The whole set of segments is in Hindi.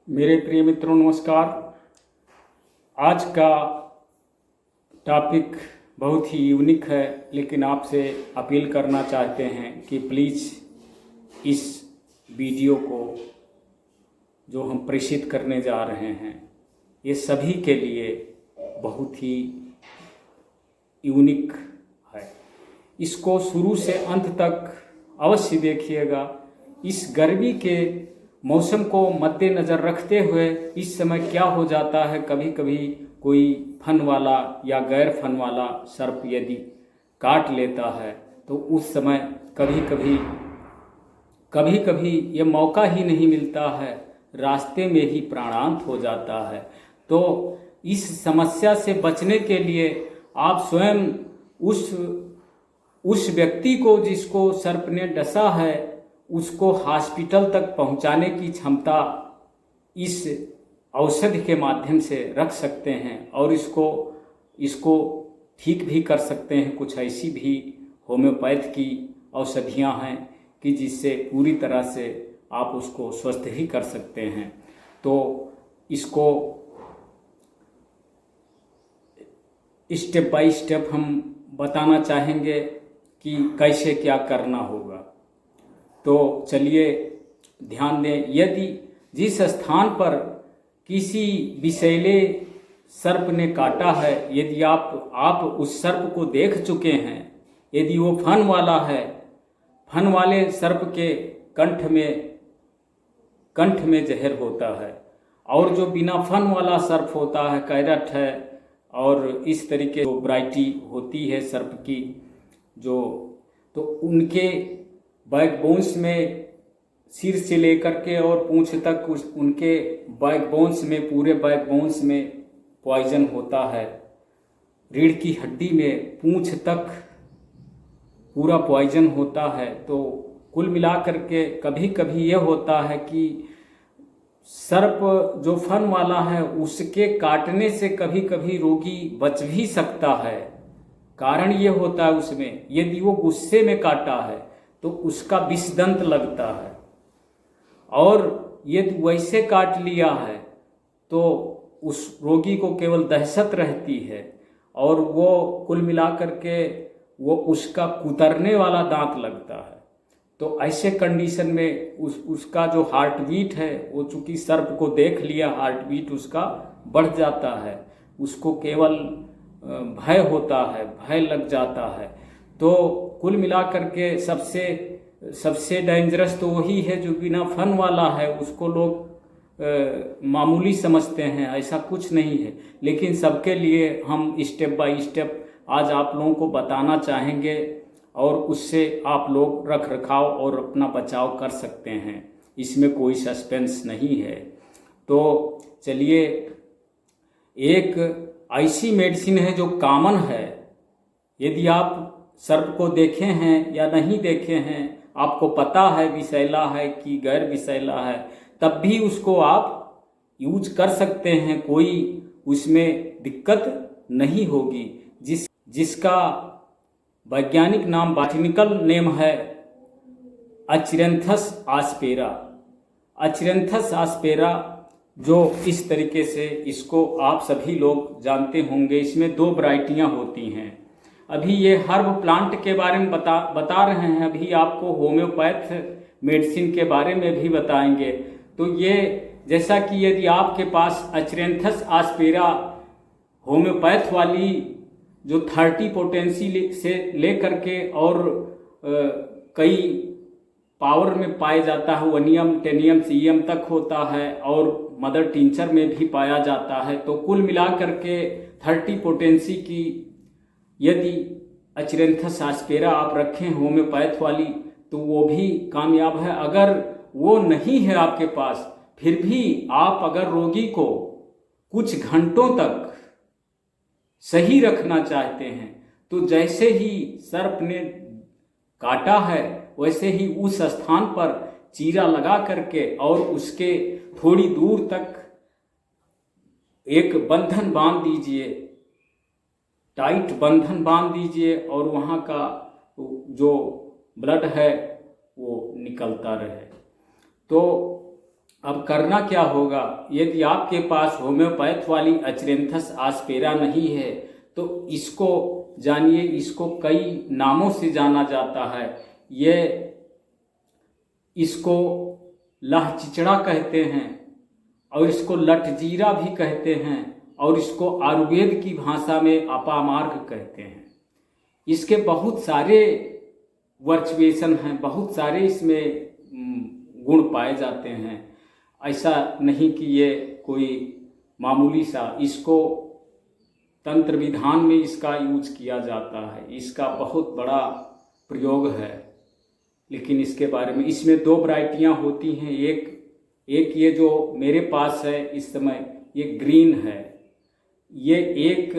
मेरे प्रिय मित्रों नमस्कार। आज का टॉपिक बहुत ही यूनिक है, लेकिन आपसे अपील करना चाहते हैं कि प्लीज़ इस वीडियो को जो हम प्रेषित करने जा रहे हैं ये सभी के लिए बहुत ही यूनिक है। इसको शुरू से अंत तक अवश्य देखिएगा। इस गर्मी के मौसम को मद्देनज़र रखते हुए इस समय क्या हो जाता है, कभी कभी कोई फन वाला या गैर फन वाला सर्प यदि काट लेता है तो उस समय कभी कभी ये मौका ही नहीं मिलता है, रास्ते में ही प्राणांत हो जाता है। तो इस समस्या से बचने के लिए आप स्वयं उस व्यक्ति को जिसको सर्प ने डसा है उसको हॉस्पिटल तक पहुंचाने की क्षमता इस औषधि के माध्यम से रख सकते हैं और इसको ठीक भी कर सकते हैं। कुछ ऐसी भी होम्योपैथ की औषधियां हैं कि जिससे पूरी तरह से आप उसको स्वस्थ ही कर सकते हैं। तो इसको स्टेप बाय स्टेप हम बताना चाहेंगे कि कैसे क्या करना होगा। तो चलिए ध्यान दें। यदि जिस स्थान पर किसी विषैले सर्प ने काटा है, यदि आप उस सर्प को देख चुके हैं, यदि वो फन वाला है, फन वाले सर्प के कंठ में जहर होता है, और जो बिना फन वाला सर्प होता है, कैरट है और इस तरीके जो वैरायटी होती है सर्प की, तो उनके बैकबोन्स में सिर से लेकर के और पूंछ तक उनके बैकबोन्स में, पूरे बैकबोन्स में पॉइजन होता है। रीढ़ की हड्डी में पूंछ तक पूरा पॉइजन होता है। तो कुल मिलाकर के कभी कभी ये होता है कि सर्प जो फन वाला है उसके काटने से कभी कभी रोगी बच भी सकता है। कारण ये होता है उसमें, यदि वो गुस्से में काटा है तो उसका विषदंत लगता है, और यदि वैसे काट लिया है तो उस रोगी को केवल दहशत रहती है, और वो कुल मिलाकर के वो उसका कुतरने वाला दांत लगता है। तो ऐसे कंडीशन में उसका जो हार्ट बीट है, वो चूंकि सर्प को देख लिया, हार्ट बीट उसका बढ़ जाता है, उसको केवल भय होता है, भय लग जाता है। तो कुल मिलाकर के सबसे डेंजरस तो वही है जो बिना फन वाला है, उसको लोग मामूली समझते हैं, ऐसा कुछ नहीं है। लेकिन सबके लिए हम स्टेप बाय स्टेप आज आप लोगों को बताना चाहेंगे, और उससे आप लोग रख रखाव और अपना बचाव कर सकते हैं। इसमें कोई सस्पेंस नहीं है। तो चलिए, एक ऐसी मेडिसिन है जो कॉमन है। यदि आप सर्प को देखे हैं या नहीं देखे हैं, आपको पता है विषैला है कि गैर विषैला है, तब भी उसको आप यूज कर सकते हैं, कोई उसमें दिक्कत नहीं होगी। जिसका वैज्ञानिक नाम, बॉटनिकल नेम है अचेरेंथस आस्पेरा। अचेरेंथस आस्पेरा, जो इस तरीके से इसको आप सभी लोग जानते होंगे। इसमें 2 वैरायटियां होती हैं। अभी ये हर्ब प्लांट के बारे में बता रहे हैं, अभी आपको होम्योपैथ मेडिसिन के बारे में भी बताएंगे। तो ये जैसा कि यदि आपके पास अचेरेंथस आस्पेरा होम्योपैथ वाली जो 30 पोटेंसी से लेकर के और कई पावर में पाया जाता है, वनियम, टेनियम, सीएम तक होता है, और मदर टिंचर में भी पाया जाता है। तो कुल मिलाकर के 30 पोटेंसी की यदि अचेरेंथस आस्पेरा आप रखें होम्योपैथ वाली, तो वो भी कामयाब है। अगर वो नहीं है आपके पास, फिर भी आप अगर रोगी को कुछ घंटों तक सही रखना चाहते हैं, तो जैसे ही सर्प ने काटा है वैसे ही उस स्थान पर चीरा लगा करके और उसके थोड़ी दूर तक एक बंधन बांध दीजिए, टाइट बंधन बांध दीजिए, और वहाँ का जो ब्लड है वो निकलता रहे। तो अब करना क्या होगा, यदि आपके पास होम्योपैथ वाली अचरेंथस आस्पेरा नहीं है तो इसको जानिए, इसको कई नामों से जाना जाता है। ये इसको लाह चिचड़ा कहते हैं और इसको लटजीरा भी कहते हैं और इसको आयुर्वेद की भाषा में अपामार्ग कहते हैं। इसके बहुत सारे वर्चुएशन हैं, बहुत सारे इसमें गुण पाए जाते हैं। ऐसा नहीं कि ये कोई मामूली सा, इसको तंत्र विधान में इसका यूज किया जाता है, इसका बहुत बड़ा प्रयोग है। लेकिन इसके बारे में, इसमें 2 वैरायटियाँ होती हैं। एक ये जो मेरे पास है इस समय, ये ग्रीन है, ये एक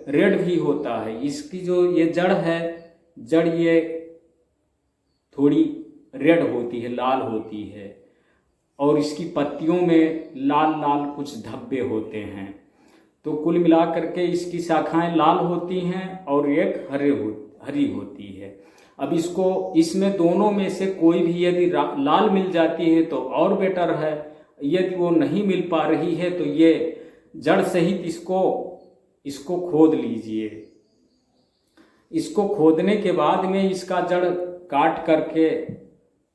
रेड भी होता है। इसकी जो ये जड़ है, जड़ ये थोड़ी रेड होती है, लाल होती है, और इसकी पत्तियों में लाल लाल कुछ धब्बे होते हैं। तो कुल मिलाकर के इसकी शाखाएं लाल होती हैं और एक हरी होती है। अब इसमें दोनों में से कोई भी यदि लाल मिल जाती है तो और बेटर है। यदि वो नहीं मिल पा रही है तो ये जड़ सहित इसको खोद लीजिए। इसको खोदने के बाद में इसका जड़ काट करके,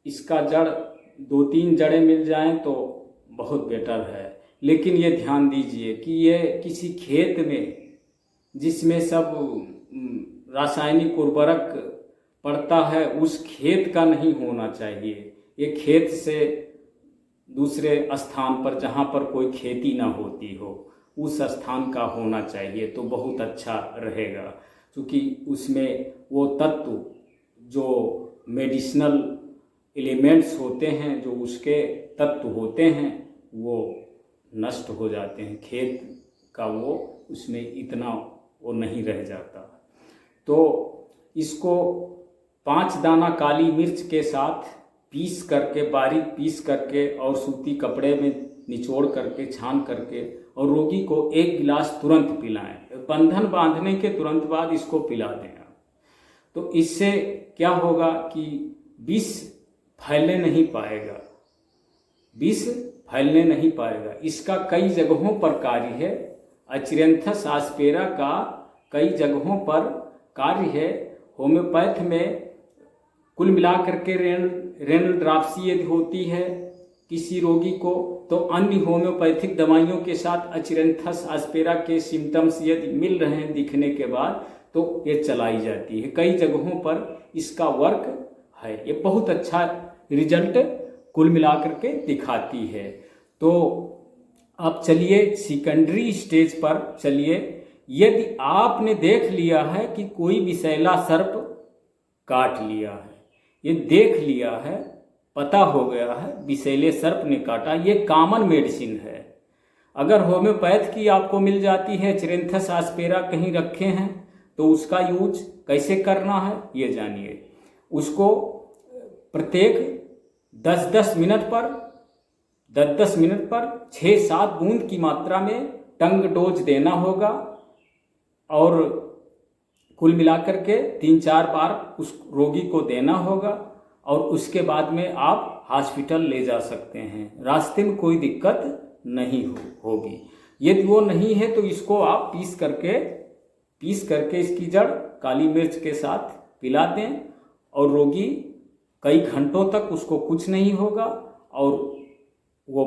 इसका जड़ 2-3 जड़ें मिल जाएं तो बहुत बेटर है। लेकिन ये ध्यान दीजिए कि ये किसी खेत में जिसमें सब रासायनिक उर्वरक पड़ता है उस खेत का नहीं होना चाहिए। ये खेत से दूसरे स्थान पर जहाँ पर कोई खेती ना होती हो उस स्थान का होना चाहिए तो बहुत अच्छा रहेगा, क्योंकि उसमें वो तत्व जो मेडिसिनल एलिमेंट्स होते हैं, जो उसके तत्व होते हैं, वो नष्ट हो जाते हैं। खेत का वो उसमें इतना वो नहीं रह जाता। तो इसको 5 दाना काली मिर्च के साथ पीस करके, बारीक पीस करके और सूती कपड़े में निचोड़ करके, छान करके, और रोगी को 1 गिलास तुरंत पिलाएं। बंधन बांधने के तुरंत बाद इसको पिला दें। तो इससे क्या होगा कि विष फैलने नहीं पाएगा, विष फैलने नहीं पाएगा। इसका कई जगहों पर कार्य है, अचरेंथस आस्पेरा का कई जगहों पर कार्य है। होम्योपैथ में कुल मिलाकर के रेनल ड्राप्सी यदि होती है किसी रोगी को तो अन्य होम्योपैथिक दवाइयों के साथ अचरेंथस आस्पेरा के सिम्टम्स यदि मिल रहे हैं दिखने के बाद तो ये चलाई जाती है। कई जगहों पर इसका वर्क है, ये बहुत अच्छा रिजल्ट कुल मिलाकर के दिखाती है। तो अब चलिए सेकेंडरी स्टेज पर चलिए। यदि आपने देख लिया है कि कोई विषैला सर्प काट लिया है, ये देख लिया है, पता हो गया है विषैले सर्प ने काटा, ये कॉमन मेडिसिन है। अगर होम्योपैथ की आपको मिल जाती है, अचरेंथस आस्पेरा कहीं रखे हैं, तो उसका यूज कैसे करना है ये जानिए। उसको प्रत्येक 10-10 मिनट पर 6-7 बूंद की मात्रा में टंग डोज देना होगा और कुल मिलाकर के 3-4 बार उस रोगी को देना होगा और उसके बाद में आप हॉस्पिटल ले जा सकते हैं। रास्ते में कोई दिक्कत नहीं होगी। यदि वो नहीं है तो इसको आप पीस करके इसकी जड़ काली मिर्च के साथ पिला दें और रोगी कई घंटों तक उसको कुछ नहीं होगा और वो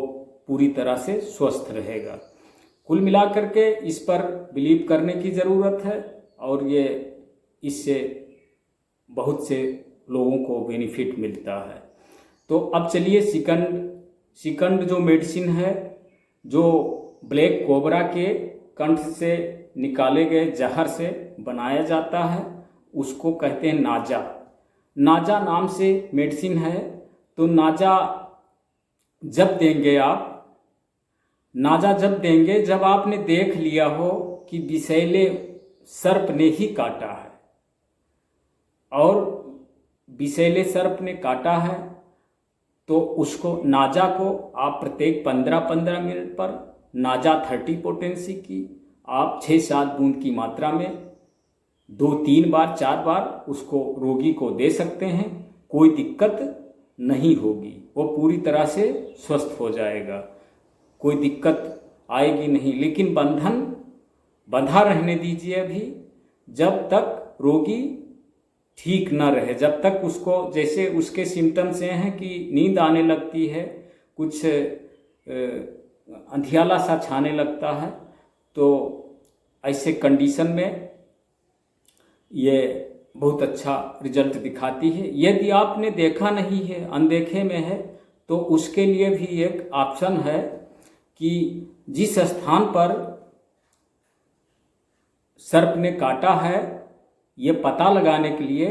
पूरी तरह से स्वस्थ रहेगा। कुल मिलाकर के इस पर बिलीव करने की ज़रूरत है और ये इससे बहुत से लोगों को बेनिफिट मिलता है। तो अब चलिए सिकंड जो मेडिसिन है, जो ब्लैक कोबरा के कंठ से निकाले गए जहर से बनाया जाता है, उसको कहते हैं नाजा। नाजा नाम से मेडिसिन है। तो नाजा जब देंगे आप, जब आपने देख लिया हो कि विषैले सर्प ने ही काटा है और विषैले सर्प ने काटा है, तो उसको नाजा को आप प्रत्येक 15-15 मिनट पर नाजा 30 पोटेंसी की आप 6-7 बूंद की मात्रा में 2-3 बार 4 बार उसको रोगी को दे सकते हैं, कोई दिक्कत नहीं होगी। वो पूरी तरह से स्वस्थ हो जाएगा, कोई दिक्कत आएगी नहीं। लेकिन बंधा रहने दीजिए अभी, जब तक रोगी ठीक न रहे, जब तक उसको, जैसे उसके सिम्टम्स ये हैं कि नींद आने लगती है, कुछ अंधियाला सा छाने लगता है, तो ऐसे कंडीशन में ये बहुत अच्छा रिजल्ट दिखाती है। यदि आपने देखा नहीं है, अनदेखे में है, तो उसके लिए भी एक ऑप्शन है कि जिस स्थान पर सर्प ने काटा है, ये पता लगाने के लिए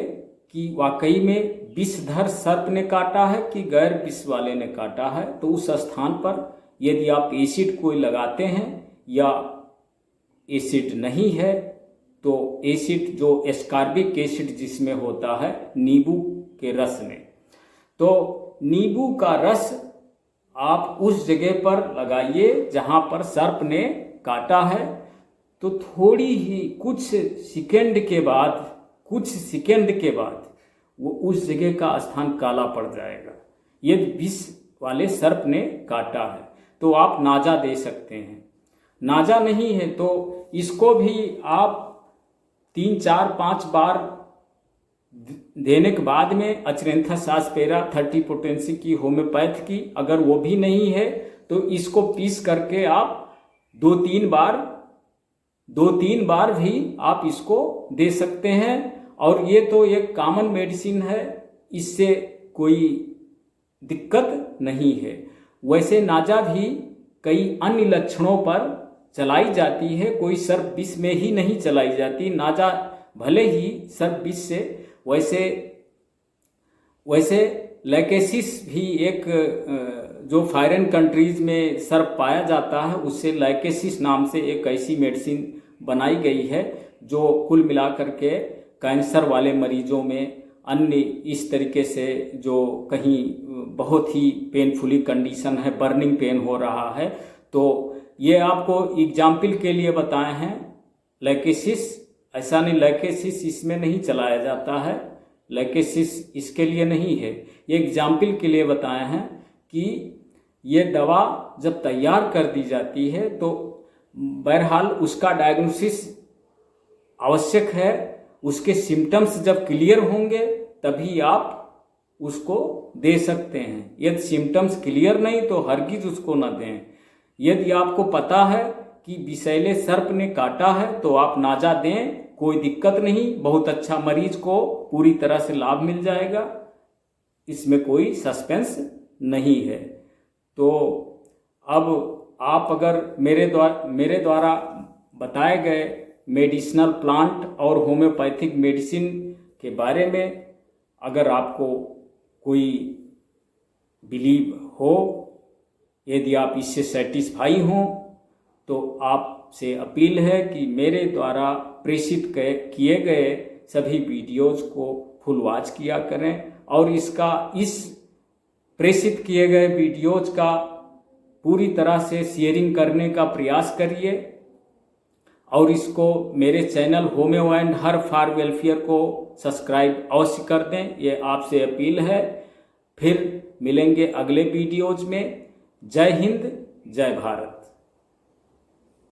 कि वाकई में विषधर सर्प ने काटा है कि गैर विष वाले ने काटा है, तो उस स्थान पर यदि आप एसिड कोई लगाते हैं या एसिड नहीं है, तो एसिड जो एस्कॉर्बिक एसिड जिसमें होता है नींबू के रस में, तो नींबू का रस आप उस जगह पर लगाइए जहाँ पर सर्प ने काटा है, तो थोड़ी ही कुछ सेकंड के बाद वो उस जगह का स्थान काला पड़ जाएगा। यदि विष वाले सर्प ने काटा है तो आप नाजा दे सकते हैं। नाजा नहीं है तो इसको भी आप 3, 4, 5 बार देने के बाद में अचरेंथस आस्पेरा 30 पोटेंसी की होम्योपैथ की, अगर वो भी नहीं है तो इसको पीस करके आप 2-3 बार भी आप इसको दे सकते हैं। और ये तो एक कॉमन मेडिसिन है, इससे कोई दिक्कत नहीं है। वैसे नाजा भी कई अन्य लक्षणों पर चलाई जाती है, कोई सर्प विष में ही नहीं चलाई जाती। नाजा भले ही सर्प विष से, वैसे लैकेसिस भी एक जो फॉरेन कंट्रीज में सर्प पाया जाता है, उससे लैकेसिस नाम से एक ऐसी मेडिसिन बनाई गई है जो कुल मिलाकर के कैंसर वाले मरीजों में, अन्य इस तरीके से जो कहीं बहुत ही पेनफुली कंडीशन है, बर्निंग पेन हो रहा है, तो ये आपको एग्जाम्पल के लिए बताए हैं। लैकेसिस ऐसा नहीं, लैकेसिस इसमें नहीं चलाया जाता है, लैकेसिस इसके लिए नहीं है, ये एग्जाम्पल के लिए बताए हैं कि ये दवा जब तैयार कर दी जाती है तो बहरहाल उसका डायग्नोसिस आवश्यक है। उसके सिम्टम्स जब क्लियर होंगे तभी आप उसको दे सकते हैं। यदि सिम्टम्स क्लियर नहीं तो हरगिज उसको न दें। यदि आपको पता है कि विषैले सर्प ने काटा है तो आप नाजा दें, कोई दिक्कत नहीं, बहुत अच्छा, मरीज को पूरी तरह से लाभ मिल जाएगा, इसमें कोई सस्पेंस नहीं है। तो अब आप अगर मेरे द्वारा बताए गए मेडिसिनल प्लांट और होम्योपैथिक मेडिसिन के बारे में अगर आपको कोई बिलीव हो, यदि आप इससे सेटिस्फाई हों, तो आपसे अपील है कि मेरे द्वारा प्रेषित किए गए सभी वीडियोज़ को फुल वॉच किया करें और इस प्रेषित किए गए वीडियोज़ का पूरी तरह से शेयरिंग करने का प्रयास करिए और इसको मेरे channel homeo and herb for welfare को सब्सक्राइब अवश्य कर दें, ये आपसे अपील है। फिर मिलेंगे अगले वीडियोज में। जय हिंद, जय भारत।